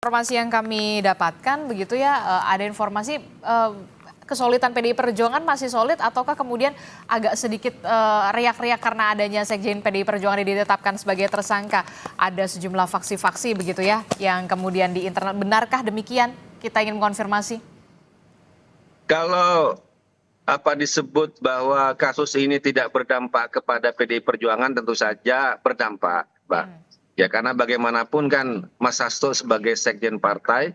Informasi yang kami dapatkan begitu ya, ada informasi kesolidan PDI Perjuangan masih solid ataukah kemudian agak sedikit riak-riak karena adanya Sekjen PDI Perjuangan yang ditetapkan sebagai tersangka. Ada sejumlah faksi-faksi begitu ya yang kemudian di internal. Benarkah demikian? Kita ingin mengonfirmasi. Kalau disebut bahwa kasus ini tidak berdampak kepada PDI Perjuangan, tentu saja berdampak, Mbak. Ya karena bagaimanapun kan Mas Hasto sebagai sekjen partai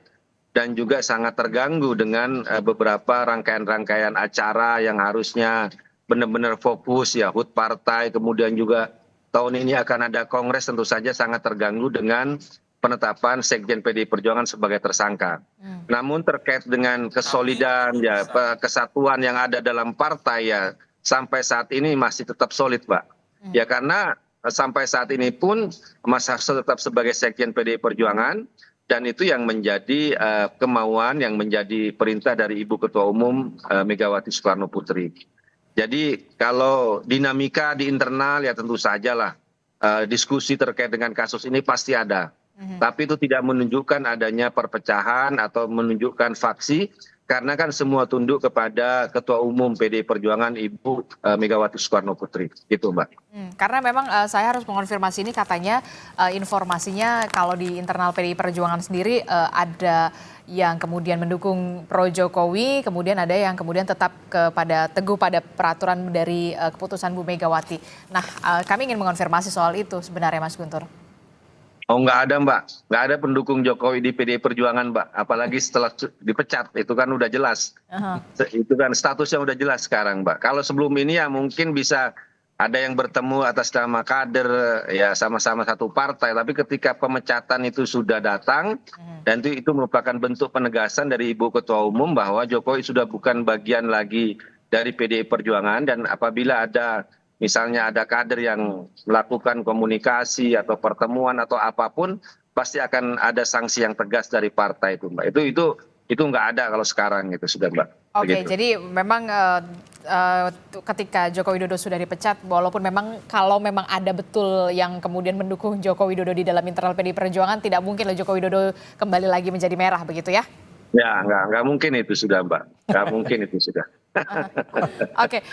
dan juga sangat terganggu dengan beberapa rangkaian-rangkaian acara yang harusnya benar-benar fokus ya HUT partai, kemudian juga tahun ini akan ada kongres, tentu saja sangat terganggu dengan penetapan sekjen PDI Perjuangan sebagai tersangka. Namun terkait dengan kesolidan ya kesatuan yang ada dalam partai ya sampai saat ini masih tetap solid, Pak. Ya karena sampai saat ini pun Mas Hasto tetap sebagai sekjen PDI Perjuangan dan itu yang menjadi kemauan, yang menjadi perintah dari Ibu Ketua Umum Megawati Soekarno Putri. Jadi kalau dinamika di internal ya tentu sajalah diskusi terkait dengan kasus ini pasti ada. Tapi itu tidak menunjukkan adanya perpecahan atau menunjukkan faksi, karena kan semua tunduk kepada Ketua Umum PDI Perjuangan Ibu Megawati Soekarno Putri. Gitu, Mbak. Karena memang saya harus mengonfirmasi ini, katanya informasinya kalau di internal PDI Perjuangan sendiri ada yang kemudian mendukung pro Jokowi, kemudian ada yang kemudian tetap teguh pada peraturan dari keputusan Bu Megawati. Nah, kami ingin mengonfirmasi soal itu sebenarnya, Mas Guntur. Oh, nggak ada, Mbak. Nggak ada pendukung Jokowi di PDI Perjuangan, Mbak. Apalagi setelah dipecat, itu kan udah jelas. Itu kan statusnya udah jelas sekarang, Mbak. Kalau sebelum ini ya mungkin bisa ada yang bertemu atas nama kader, ya sama-sama satu partai. Tapi ketika pemecatan itu sudah datang, dan itu merupakan bentuk penegasan dari Ibu Ketua Umum bahwa Jokowi sudah bukan bagian lagi dari PDI Perjuangan, dan apabila ada misalnya ada kader yang melakukan komunikasi atau pertemuan atau apapun, pasti akan ada sanksi yang tegas dari partai itu, Mbak. Itu nggak ada kalau sekarang itu sudah, Mbak. Oke, Begitu. jadi memang ketika Joko Widodo sudah dipecat, walaupun memang kalau memang ada betul yang kemudian mendukung Joko Widodo di dalam internal PDI Perjuangan, tidak mungkin lah Joko Widodo kembali lagi menjadi merah, begitu ya? Ya, nggak mungkin itu sudah, Mbak. Nggak mungkin itu sudah. Oke.